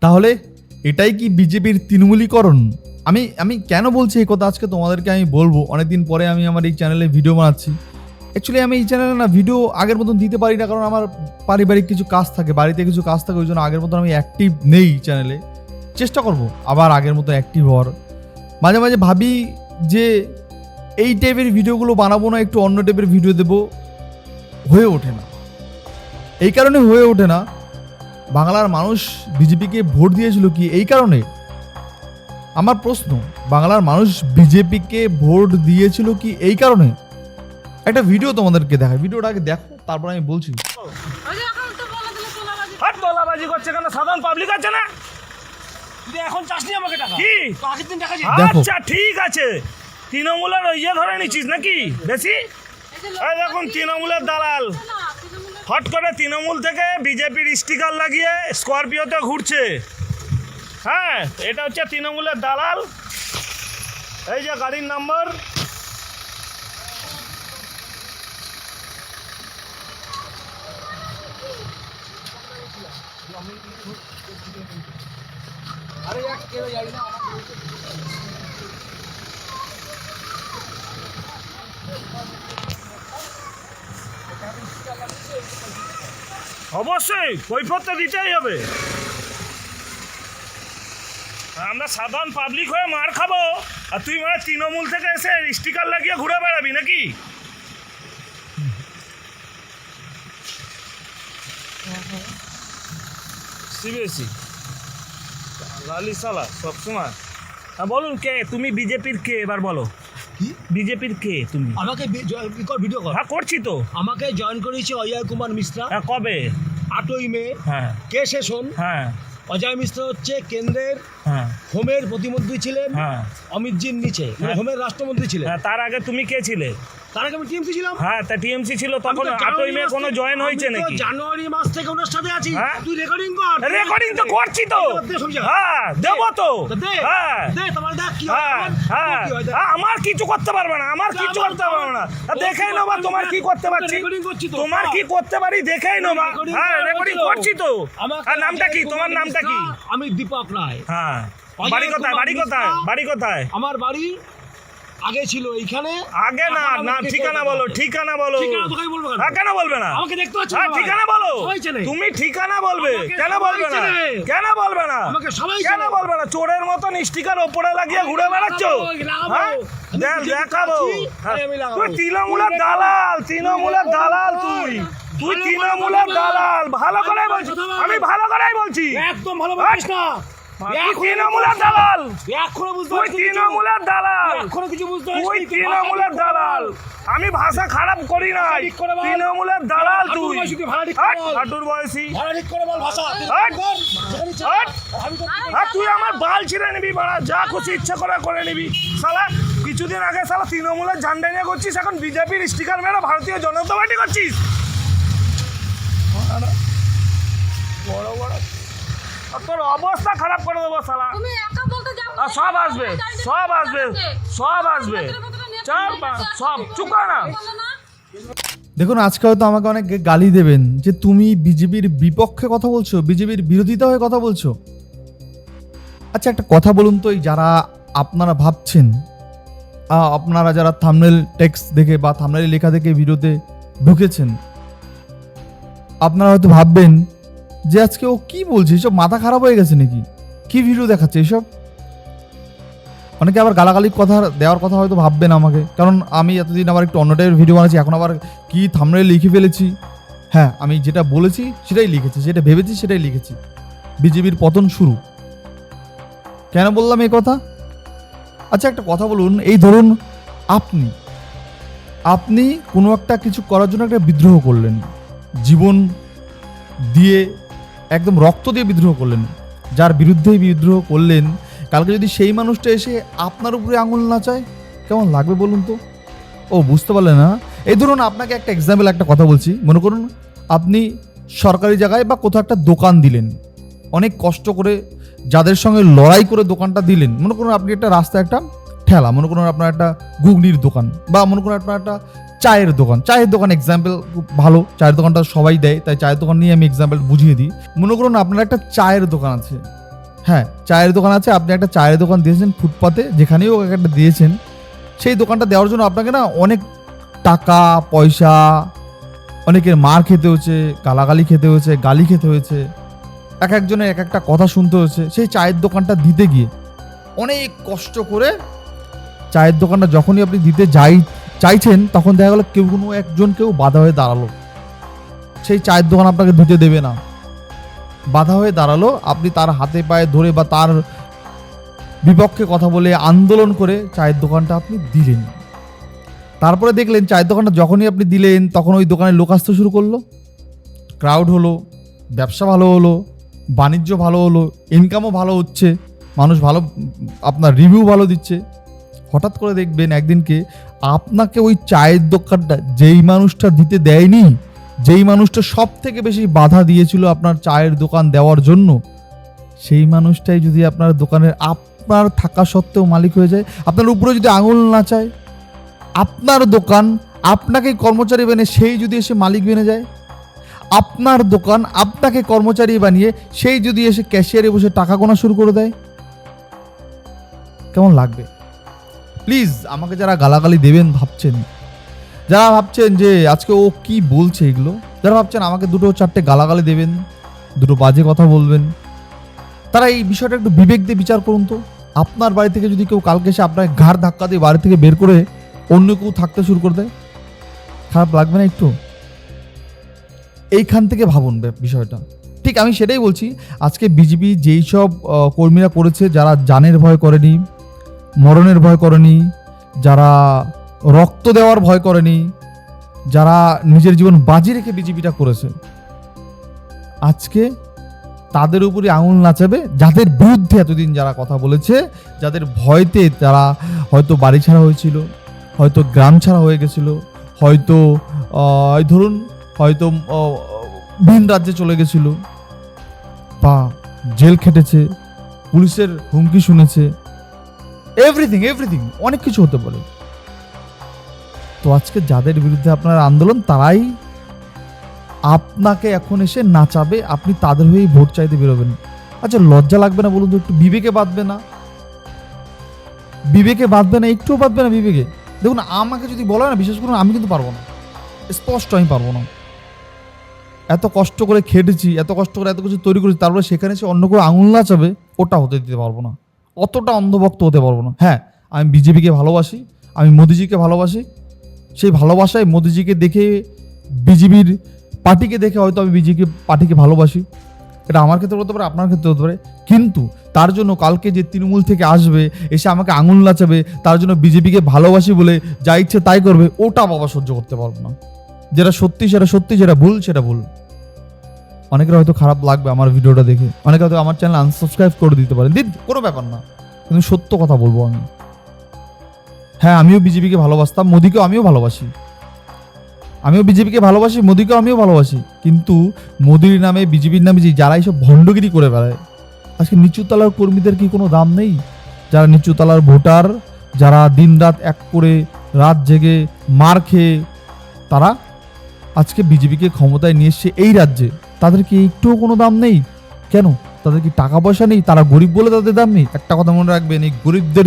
তাহলে এটাই কি বিজেপির তৃণমূলীকরণ? আমি কেন বলছি এই কথা আজকে তোমাদেরকে আমি বলবো। অনেকদিন পরে আমি আমার এই চ্যানেলে ভিডিও বানাচ্ছি। অ্যাকচুয়ালি আমি এই চ্যানেলে না ভিডিও আগের মতন দিতে পারি না, কারণ আমার পারিবারিক কিছু কাজ থাকে, বাড়িতে কিছু কাজ থাকে, ওই জন্য আগের মতন আমি অ্যাক্টিভ নেই চ্যানেলে। চেষ্টা করব আবার আগের মতো অ্যাক্টিভ হওয়ার। মাঝে মাঝে ভাবি যে এই টাইপের ভিডিওগুলো বানাবো না, একটু অন্য টাইপের ভিডিও দেবো, হয়ে ওঠে না। এই কারণে হয়ে ওঠে না, বাংলার মানুষ বিজেপিকে ভোট দিয়েছিল কি এই কারণে? আমার প্রশ্ন, বাংলার মানুষ বিজেপিকে ভোট দিয়েছিল কি এই কারণে? একটা ভিডিও তোমাদেরকে দেখাই, ভিডিওটা আগে দেখো, তারপর আমি বলছি। তোলাবাজি করছে কেন? সাধারণ পাবলিক আছে না? এখন চাসনি আমাকে টাকা কি? আগের দিন টাকা আচ্ছা ঠিক আছে, তৃণমূলের ইয়ে ধরে নিচ্ছিস নাকি বেশি? এই দেখুন তৃণমূলের দালাল হট করে তৃণমূল থেকে বিজেপির স্টিকার লাগিয়ে স্করপিওতে ঘুরছে। হ্যাঁ, এটা হচ্ছে তৃণমূলের দালাল। এই যে গাড়ির নাম্বার, অবশ্যই কৈফিয়তটা দিতেই হবে। আমরা সাধারণ পাবলিক হয়ে মার খাবো, আর তুই মানে তৃণমূল থেকে এসে স্টিকার লাগিয়ে ঘুরে বেড়াবি নাকি? সিবিএসই লালি সালা সবসময়। বলুন কে তুমি? বিজেপির কে? এবার বলো বিজেপির কে তুমি? আমাকে ভিডিও কর। হ্যাঁ করছি তো। আমাকে জয়েন করেছে অজয় কুমার মিশ্রা। হ্যাঁ কবে? 8ই মে। হ্যাঁ কে সেশন। হ্যাঁ অজয় মিশ্রা হচ্ছে কেন্দ্রের হ্যাঁ হোমের প্রতিমন্ত্রী ছিলেন, হ্যাঁ অমিতজির নিচে হ্যাঁ। হোমের রাষ্ট্রমন্ত্রী ছিলেন। হ্যাঁ, তার আগে তুমি কে ছিলে? তার আগে আমি টিএমসি ছিলাম। হ্যাঁ, তা টিএমসি ছিল তখন। 8ই মে কোনো জয়েন হয়েছে নাকি? জানুয়ারি মাস থেকে ওনার সাথে আছি। হ্যাঁ? তুই রেকর্ডিং কর। রেকর্ডিং তো করছি তো। হ্যাঁ দেবো তো। হ্যাঁ তোমার দেখ কি হ্যাঁ হ্যাঁ আমার কিছু করতে পারবে না, আমার কিছু করতে পারবে না। দেখেই নেবা তোমার কি করতে পারছি, তোমার কি করতে পারি দেখেই নেবা। হ্যাঁ রেকর্ডিং করছি তো। আর নামটা কি? তোমার নামটা কি? আমি দীপক রায়। হ্যাঁ, বাড়ি কোথায়? বাড়ি কোথায়? বাড়ি কোথায়? আমার বাড়ি আগে ছিল এইখানে। আগে না না, ঠিকানা বলো, ঠিকানা বলো। ঠিকানা তোকে বলবো কেন? হ্যাঁ কেন বলবে না? আমাকে দেখতে পাচ্ছ? হ্যাঁ ঠিকানা বলো। সবাই চেনে। তুমি ঠিকানা বলবে, আমাকে কেন সবাই বলবে না? চেনে। কেন বলবে না? আমাকে সবাই কেন চেনে। বলবে না? চোরের মতন স্টিকার ওপরে লাগিয়ে ঘুরে বেড়াচ্ছ। হ্যাঁ দেখাবো। তুই তৃণমূলের দালাল, তৃণমূলের দালাল তুই। তুই তৃণমূলের দালাল। ভালো করে বলছি, আমি ভালো করেই বলছি। একদম ভালো বলিস না। তৃণমূলের দালাল, এখনো বুঝতে তুই পারছিস? তৃণমূলের দালাল, এখনো কিছু বুঝতে তুই পারছিস? তৃণমূলের দালাল। আমি ভাষা খারাপ করি নাই, ঠিক করে বল। তৃণমূলের দালাল তুই। ভাড়া ঠিক করে বল। হাঁটুর বয়সী। ভাড়া ঠিক করে বল ভাষা। হাট। কর। যেখানে ইচ্ছা হাট। কর। আমি তো আর তুই আমার বাল ছিঁড়ে নিবি, বাড়া যা খুশি ইচ্ছা করে নিবি। শালা কিছুদিন আগে শালা তৃণমূলের ঝান্ডা নিয়ে করছিস, এখন বিজেপির স্টিকার মেরে ভারতীয় জনতা পার্টি করছিস। বড় বড় আর তোর অবস্থা খারাপ করে দেবো শালা। তুমি একা বলতে যাও আর সব আসবে, সব আসবে, সব আসবে। চল সব চুপ কর না। দেখুন, আজকে হয়তো আমাকে অনেকে গালি দেবেন যে তুমি বিজেপির বিপক্ষে কথা বলছো, বিজেপির বিরোধিতা হয়ে কথা বলছো। আচ্ছা একটা কথা বলুন তো, এই যারা আপনারা ভাবছেন, আপনারা যারা থাম্বনেল টেক্সট দেখে বা থাম্বনেল লেখা দেখে ভিডিওতে ঢুকেছেন, আপনারা হয়তো ভাববেন যে আজকে ও কি বলছে, এসব মাথা খারাপ হয়ে গেছে নাকি, কি ভিডিও দেখাচ্ছে এসব। অনেকে আবার গালাগালি কথা দেওয়ার কথা হয়তো ভাববেন আমাকে, কারণ আমি এতদিন আবার একটু অন্য টাইপের ভিডিও বানাচ্ছি, এখন আবার কি থাম্বনেল লিখে ফেলেছি। হ্যাঁ, আমি যেটা বলেছি সেটাই লিখেছি, যেটা ভেবেছি সেটাই লিখেছি। বিজেপির পতন শুরু। কেন বললাম এই কথা? আচ্ছা একটা কথা বলুন, এই ধরুন আপনি কোনো একটা কিছু করার জন্য একটা বিদ্রোহ করলেন, জীবন দিয়ে একদম রক্ত দিয়ে বিদ্রোহ করলেন, যার বিরুদ্ধেই বিদ্রোহ করলেন, কালকে যদি সেই মানুষটা এসে আপনার উপরে আঙুল নাচায়, কেমন লাগবে বলুন তো? ও বুঝতে পারলেন না? এই ধরুন আপনাকে একটা এক্সাম্পল, একটা কথা বলছি। মনে করুন আপনি সরকারি জায়গায় বা কোথাও একটা দোকান দিলেন, অনেক কষ্ট করে যাদের সঙ্গে লড়াই করে দোকানটা দিলেন। মনে করুন আপনি একটা রাস্তায় একটা ঠেলা, মনে করুন আপনার একটা ঘুগনির দোকান, বা মনে করুন আপনার একটা চায়ের দোকান এক্সাম্পল খুব ভালো, চায়ের দোকানটা সবাই দেয়, তাই চায়ের দোকান নিয়ে আমি এক্সাম্পল বুঝিয়ে দিই। মনে করুন আপনার একটা চায়ের দোকান আছে, হ্যাঁ, চায়ের দোকান আছে, আপনি একটা চায়ের দোকান দিয়েছেন ফুটপাতে, যেখানেও একটা দিয়েছেন, সেই দোকানটা দেওয়ার জন্য আপনাকে না অনেক টাকা পয়সা, অনেকের মার খেতে হয়েছে, গালাগালি খেতে হয়েছে, গালি খেতে হয়েছে, এক একজনের এক একটা কথা শুনতে হয়েছে। সেই চায়ের দোকানটা দিতে গিয়ে অনেক কষ্ট করে চায়ের দোকানটা যখনই আপনি দিতে চাইছেন, তখন দেখা গেল কোনো একজন কেউ বাধা হয়ে দাঁড়ালো, সেই চায়ের দোকান আপনাকে দিতে দেবে না, বাধা হয়ে দাঁড়ালো। আপনি তার হাতে পায়ে ধরে বা তার বিপক্ষে কথা বলে আন্দোলন করে চায়ের দোকানটা আপনি দিলেন। তারপরে দেখলেন চায়ের দোকানটা যখনই আপনি দিলেন, তখন ওই দোকানে লোক আসতে শুরু করলো, ক্রাউড হলো, ব্যবসা ভালো হলো, বাণিজ্য ভালো হলো, ইনকামও ভালো হচ্ছে, মানুষ ভালো আপনার রিভিউ ভালো দিচ্ছে। হঠাৎ করে দেখবেন একদিনকে আপনাকে ওই চায়ের দোকানটা যেই মানুষটা দিতে দেয়নি, যেই মানুষটা সব থেকে বেশি বাধা দিয়েছিল আপনার চায়ের দোকান দেওয়ার জন্য, সেই মানুষটাই যদি আপনার দোকানের আপনার থাকা সত্ত্বেও মালিক হয়ে যায়, আপনার উপরে যদি আঙুল না চায়, আপনার দোকান আপনাকে কর্মচারী বানিয়ে সেই যদি এসে মালিক বেনে যায়, আপনার দোকান আপনাকে কর্মচারী বানিয়ে সেই যদি এসে ক্যাশিয়ারে বসে টাকা গোনা শুরু করে দেয়, কেমন লাগবে? প্লিজ আমাকে যারা গালাগালি দেবেন ভাবছেন, যারা ভাবছেন যে আজকে ও কি বলছে এগুলো, যারা ভাবছেন আমাকে দুটো চারটে গালাগালি দেবেন, দুটো বাজে কথা বলবেন, তারা এই বিষয়টা একটু বিবেক দিয়ে বিচার করুন তো। আপনার বাড়ি থেকে যদি কেউ কালকে এসে আপনার ঘাড় ধাক্কা দিয়ে বাড়ি থেকে বের করে অন্য কেউ থাকতে শুরু করে দেয়, খারাপ লাগবে না একটু? এইখান থেকে ভাবুন বিষয়টা। ঠিক আমি সেটাই বলছি, আজকে বিজেপি যেই সব কর্মীরা করেছে, যারা জানের ভয় করেনি, মরণের ভয় করেনি, যারা রক্ত দেওয়ার ভয় করেনি, যারা নিজের জীবন বাজি রেখে বিজেপিটা করেছে, আজকে তাদের উপরে আঙুল নাচাবে, যাদের বিরুদ্ধে এতদিন যারা কথা বলেছে, যাদের ভয়তে তারা হয়তো বাড়ি ছাড়া হয়েছিল, হয়তো গ্রাম ছাড়া হয়ে গেছিল, হয়তো ধরুন হয়তো ভিন রাজ্যে চলে গেছিল, বা জেল খেটেছে, পুলিশের হুমকি শুনেছে, এভরিথিং অনেক কিছু হতে পারে। তো আজকে যাদের বিরুদ্ধে আপনার আন্দোলন, তারাই আপনাকে এখন এসে নাচাবে, আপনি তাদের হয়েই ভোট চাইতে বেরোবেন। আচ্ছা, লজ্জা লাগবে না বলুন তো? একটু বিবেকে বাঁধবে না? বিবেকে বাঁধবে না? একটুও বাঁধবে না বিবেকে? দেখুন, আমাকে যদি বলা হয় না, বিশেষ করুন, আমি কিন্তু পারবো না, স্পষ্ট আমি পারবো না। এত কষ্ট করে খেটেছি, এত কষ্ট করে এত কিছু তৈরি করেছি, তারপরে সেখানে সে অন্য করে আঙুল নাচাবে, ওটা হতে দিতে পারবো না, অতটা অন্ধভক্ত হতে পারবো না। হ্যাঁ, আমি বিজেপিকে ভালোবাসি, আমি মোদিজিকে ভালোবাসি, সেই ভালোবাসায় মোদিজিকে দেখে, বিজেপির পার্টিকে দেখে হয়তো আমি বিজেপি পার্টিকে ভালোবাসি, এটা আমার ক্ষেত্রে হতে পারে, আপনার ক্ষেত্রে হতে পারে। কিন্তু তার জন্য কালকে যে তৃণমূল থেকে আসবে, এসে আমাকে আঙুল নাচাবে, তার জন্য বিজেপিকে ভালোবাসি বলে যা ইচ্ছে তাই করবে, ওটা বাবা সহ্য করতে পারবো না। যেটা সত্যি সেটা সত্যি, যেটা ভুল সেটা ভুল। অনেকের হয়তো খারাপ লাগবে আমার ভিডিওটা দেখে, অনেকে হয়তো আমার চ্যানেল আনসাবস্ক্রাইব করে দিতে পারেন, দিন, কোনো ব্যাপার না, কিন্তু সত্য কথা বলবো আমি। হ্যাঁ, আমিও বিজেপিকে ভালোবাসতাম, মোদিকেও আমিও ভালোবাসি, আমিও বিজেপিকে ভালোবাসি, মোদিকেও আমিও ভালোবাসি, কিন্তু মোদির নামে, বিজেপির নামে যে যারা এইসব ভণ্ডগিরি করে বেড়ায়, আজকে নিচুতলার কর্মীদের কি কোনো দাম নেই? যারা নিচুতলার ভোটার, যারা দিনরাত এক করে রাত জেগে মার খেয়ে তারা আজকে বিজেপিকে ক্ষমতায় নিয়ে এসছে এই রাজ্যে, তাদের কি একটুও কোনো দাম নেই? কেন? তাদের কি টাকা পয়সা নেই? তারা গরিব বলে তাদের দাম নেই? একটা কথা মনে রাখবেন, এই গরিবদের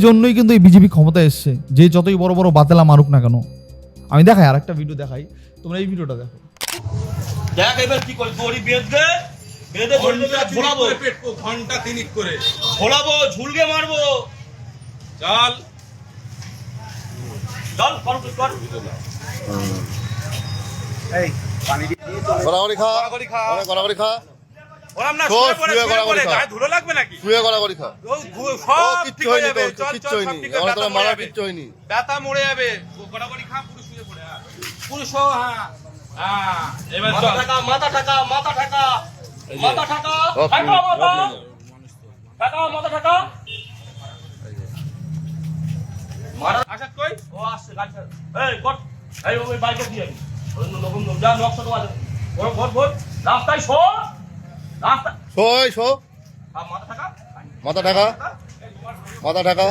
জন্যই কিন্তু এই বিজেপি ক্ষমতায় এসছে, যে যতই বড় বড় বাতেলা মারুক না কেন। আমি দেখাই, আর একটা ভিডিও দেখাই, তোমরা এই ভিডিওটা দেখো। দেখ এবার কি করে, দড়ি বেঁধে ঝোলাবো, ঘন্টা তিনিক করে ঝোলাবো, ঝুলকে মারবো। চাল চল কর। গড়াগড়ি খা, গড়াগড়ি খা। অনেক গড়াগড়ি খা, ওরাম না শোন, শুয়ে পড়ে, শুয়ে শুয়ে পড়ে, গড়াগড়ি খা। গায়ে ধুলো লাগবে নাকি? শুয়ে গড়াগড়ি খা। ও সব ঠিক কিচ্ছু হয়ে হয়নি যাবে, তোর, চল কিচ্ছু চল, হয়নি, সব ঠিক আমার হয়ে তোর যাবে, মারা ব্যথা কিচ্ছু হয়নি। ব্যথা মরে যাবে। গড়াগড়ি খা, পুরো শুয়ে পড়ে। পুরো শো, হ্যাঁ হ্যাঁ, এবার মাথা চল। ঠাকা, মাথা ঠাকা, মাথা ঠাকা, মাথা ঠাকা, ওকে, ঠাকা মাথা ঠাকা, মাথা ঠাকা। মারা আসাদ কই? ও আসছে গাড়ি ছাড়। এই কর, এই ওই বাইকে দিয়ে আই। ওই নরকম যা নকশা তো আছে। ভোট রাস্তায় শো, রাস্তা শোয়, শো, মাথা ঠাকা, মাথা ঢাকা, মাথা ঢাকা।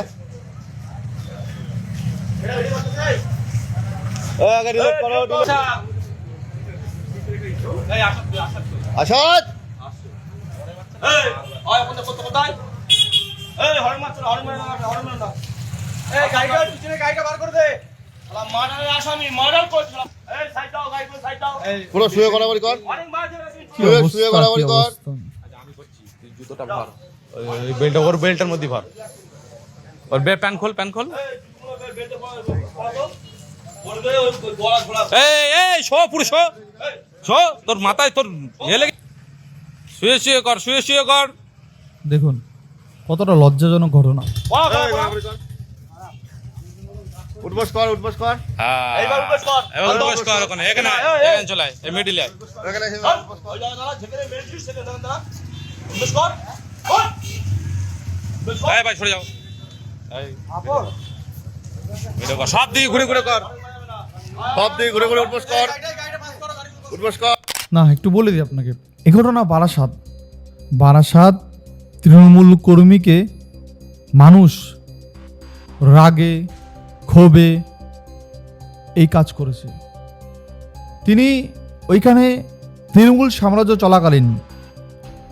আগে রিলোড করো, রিলোড। আচ্ছা। এই আসাদ কই, আসাদ কই? আসাদ, এই হয় কোথায় কোথায় এই হর্ন মারছ হর্ন মার না এই গাড়িটা পিছনে গাড়িটা বার করে দে শালা মার্ডারের আসামি মার্ডার করছিলাম এই সাইড দাও গাড়ি সাইড দাও এই পুরো শুয়ে গড়াগড়ি কর অনেক মার দেবে কি শুয়ে অবস্থা, কি গড়াগড়ি কর অবস্থা। জুতোটা ভর ওই বেল্টটা ওর বেল্টের মধ্যে ভর ওর প্যান খোল বেল্টে পড়ো বলবে ওই গলা ঘোলা এই শো পুরো শো তোর মাথায় তোর হেলে শুয়ে কর দেখুন কতটা লজ্জাজনক ঘটনা। উঠবস কর হ্যাঁ এইবার উপর কর এবার উঠবস কর ওখানে এখানে চলে আয় এই মিডিলে আয় এখানে এসে চল উঠবস কর। ওই জায়গা দাঁড়া ঝেকে মেলছিস সেটা দাঁড়া বেশ কর কর বেশ কর এই ভাই সরে যাও এই ভিডিও কর সব দিকে ঘুরে কর সব দিকে ঘুরে ঘুরে উঠবস কর। না একটু বলে দিই আপনাকে, এ ঘটনা বারাসাত তৃণমূল কর্মীকে মানুষ রাগে ক্ষোভে এই কাজ করেছে। তিনি ওইখানে তৃণমূল সাম্রাজ্য চলাকালীন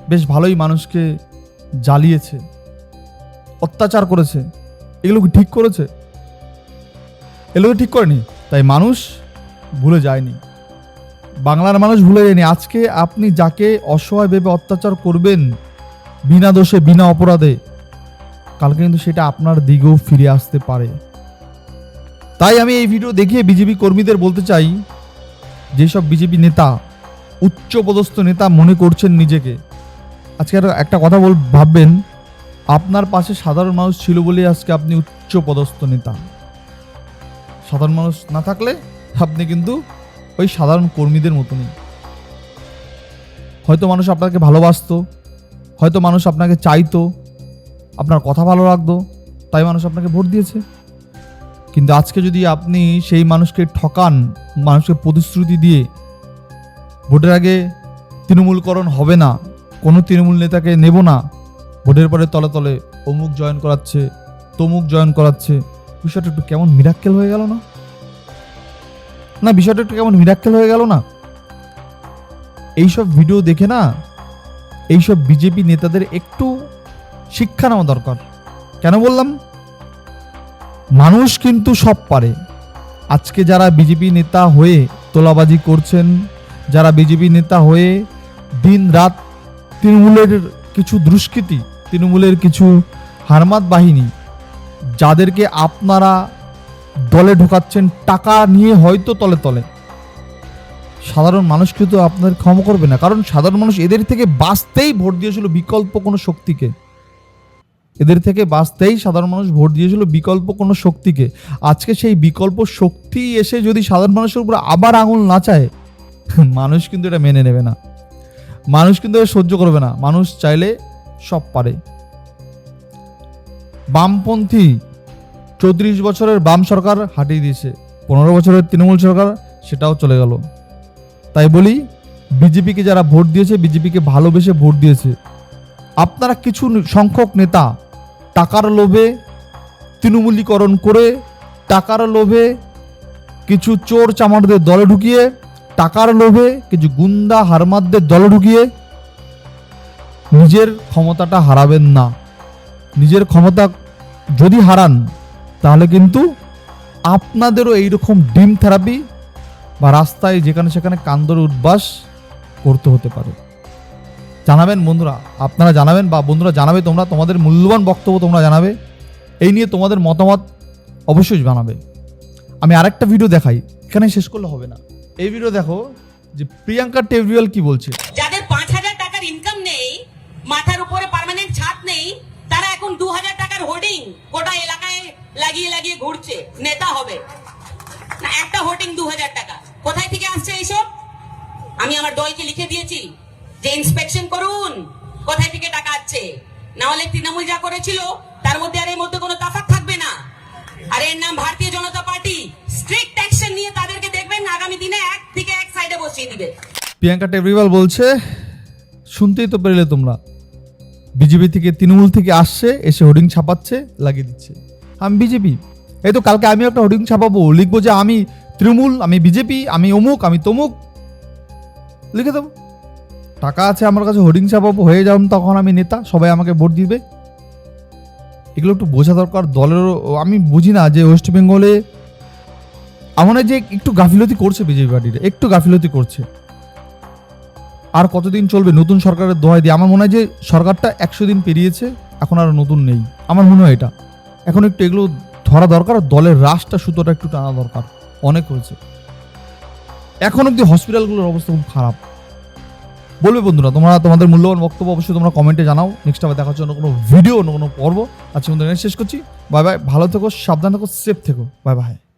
বেশ ভালোই মানুষকে জ্বালিয়েছে, অত্যাচার করেছে। এগুলো কি ঠিক করেছে? এগুলো ঠিক করেনি, তাই মানুষ ভুলে যায়নি, বাংলার মানুষ ভুলে যায়নি। আজকে আপনি যাকে অসহায় ভেবে অত্যাচার করবেন বিনা দোষে বিনা অপরাধে, কালকে কিন্তু সেটা আপনার দিকেও ফিরে আসতে পারে। তাই আমি এই ভিডিও দেখিয়ে বিজেপি কর্মীদের বলতে চাই, যেসব বিজেপি নেতা উচ্চপদস্থ নেতা মনে করছেন নিজেকে, আজকে একটা কথা ভাববেন, আপনার পাশে সাধারণ মানুষ ছিল বলে আজকে আপনি উচ্চপদস্থ নেতা। সাধারণ মানুষ না থাকলে আপনি কিন্তু ওই সাধারণ কর্মীদের মতনই। হয়তো মানুষ আপনাকে ভালোবাসতো, হয়তো মানুষ আপনাকে চাইতো, আপনার কথা ভালো লাগতো, তাই মানুষ আপনাকে ভোট দিয়েছে। কিন্তু আজকে যদি আপনি সেই মানুষকে ঠকান, মানুষকে প্রতিশ্রুতি দিয়ে ভোটের আগে তৃণমূলকরণ হবে না, কোনো তৃণমূল নেতাকে নেব না, ভোটের পরে তলে তলে অমুক জয়েন করাচ্ছে, তমুক জয়েন করাচ্ছে, বিষয়টা একটু কেমন মিরাক্কেল হয়ে গেল না? না বিষয়টা একটু কেমন মিরাক্কেল হয়ে গেল না? এইসব ভিডিও দেখে না এইসব বিজেপি নেতাদের একটু শিক্ষা নেওয়া দরকার। কেন বললাম? মানুষ কিন্তু সব পারে। আজকে যারা বিজেপি নেতা হয়ে তোলাবাজি করছেন, যারা বিজেপি নেতা হয়ে দিন রাত তৃণমূলের কিছু দুষ্কৃতী, তৃণমূলের কিছু হারমাত বাহিনী, যাদেরকে আপনারা দলে ঢোকাচ্ছেন টাকা নিয়ে, হয়তো তলে তলে, সাধারণ মানুষ কিন্তু আপনাদের ক্ষমা করবে না। কারণ সাধারণ মানুষ এদের থেকে বাঁচতেই ভোট দিয়েছিল বিকল্প কোনো শক্তিকে। এদের থেকে বাঁচতেই সাধারণ মানুষ ভোট দিয়েছিল বিকল্প কোনো শক্তিকে। আজকে সেই বিকল্প শক্তি এসে যদি সাধারণ মানুষের উপর আবার আঙুল নাচায়, মানুষ কিন্তু এটা মেনে নেবে না, মানুষ কিন্তু এটা সহ্য করবে না। মানুষ চাইলে সব পারে। বামপন্থী 34 বছরের বাম সরকার হাঁটিয়ে দিয়েছে, 15 বছরের তৃণমূল সরকার সেটাও চলে গেল। তাই বলি, বিজেপিকে যারা ভোট দিয়েছে, বিজেপিকে ভালোবেসে ভোট দিয়েছে, আপনারা কিছু সংখ্যক নেতা টাকার লোভে তৃণমূলীকরণ করে, টাকার লোভে কিছু চোর চামারদের দলে ঢুকিয়ে, টাকার লোভে কিছু গুন্ডা হারমাতদের দলে ঢুকিয়ে নিজের ক্ষমতাটা হারাবেন না। নিজের ক্ষমতা যদি হারান, তাহলে কিন্তু আপনাদেরও এইরকম ডিম থেরাপি বা রাস্তায় যেখানে সেখানে কান্দর উদ্বাস করতে হতে পারে। জানাবেন বন্ধুরা, আপনারা জানাবেন, বা বন্ধুরা জানাবে, তোমরা তোমাদের মূল্যবান বক্তব্য তোমরা জানাবে, এই নিয়ে তোমাদের মতামত অবশ্যই জানাবে। আমি আরেকটা ভিডিও দেখাই, এখানে শেষ করলে হবে না। এই ভিডিও দেখো যে প্রিয়াঙ্কা টেবরিয়াল কি বলছে। যাদের 5,000 টাকার ইনকাম নেই, মাথার উপরে পার্মানেন্ট ছাদ নেই, তারা এখন 2,000 টাকার হোর্ডিং গোটা এলাকায় লাগিয়ে লাগিয়ে ঘুরছে, নেতা হবে না। একটা হোর্ডিং 2,000 টাকা, কোথায় থেকে আসছে এইসব? আমি আমার দলকে লিখে দিয়েছি যে ইন্সপেকশন করুন কোথায় থেকে টাকা আসছে, না হলে তৃণমূল যা করেছিল তার মধ্যে আর এর মধ্যে কোনো তফাৎ থাকবে না। আর এর নাম ভারতীয় জনতা পার্টি। স্ট্রিক্ট অ্যাকশন নিয়ে তাদেরকে দেখবেন আগামী দিনে এক থেকে এক সাইডে বসিয়ে দিবে। প্রিয়াঙ্কা টেবরিয়াল বলছে, শুনতেই তো পেরেলে তোমরা, বিজেপি থেকে তৃণমূল থেকে আসছে, এসে হোর্ডিং ছাপাচ্ছে, লাগিয়ে দিচ্ছে। আমি বিজেপি, এই তো কালকে আমি একটা হোর্ডিং ছাপাবো, লিখবো যে আমি তৃণমূল, আমি বিজেপি, আমি অমুক, আমি তমুক, লিখে দেবো। টাকা আছে আমার কাছে, হোর্ডিং ছাপাবো, হয়ে যাম তখন আমি নেতা, সবাই আমাকে ভোট দিবে। এগুলো একটু বোঝা দরকার দলেরও। আমি বুঝি না যে ওয়েস্ট বেঙ্গলে আমার মনে হয় যে একটু গাফিলতি করছে বিজেপি পার্টিটা, একটু গাফিলতি করছে। আর কতদিন চলবে নতুন সরকারের দোহাই দিয়ে? আমার মনে হয় যে সরকারটা 100 দিন পেরিয়েছে, এখন আর নতুন নেই। আমার মনে হয় এটা এখন একটু এগুলো ধরা দরকার, দলের রাশটা সুতোটা একটু টানা দরকার। অনেক হয়েছে, এখন অব্দি হসপিটালগুলোর অবস্থা খুব খারাপ। বলবে বন্ধুরা, তোমরা তোমাদের মূল্যবান বক্তব্য অবশ্যই তোমরা কমেন্টে জানাও। নেক্সট আবার দেখার জন্য কোনো ভিডিও, অন্য কোনো পর্ব। আজকে মধ্যে শেষ করছি। বাই বাই, ভালো থেকো, সাবধান থেকো, সেফ থেকো। Bye bye.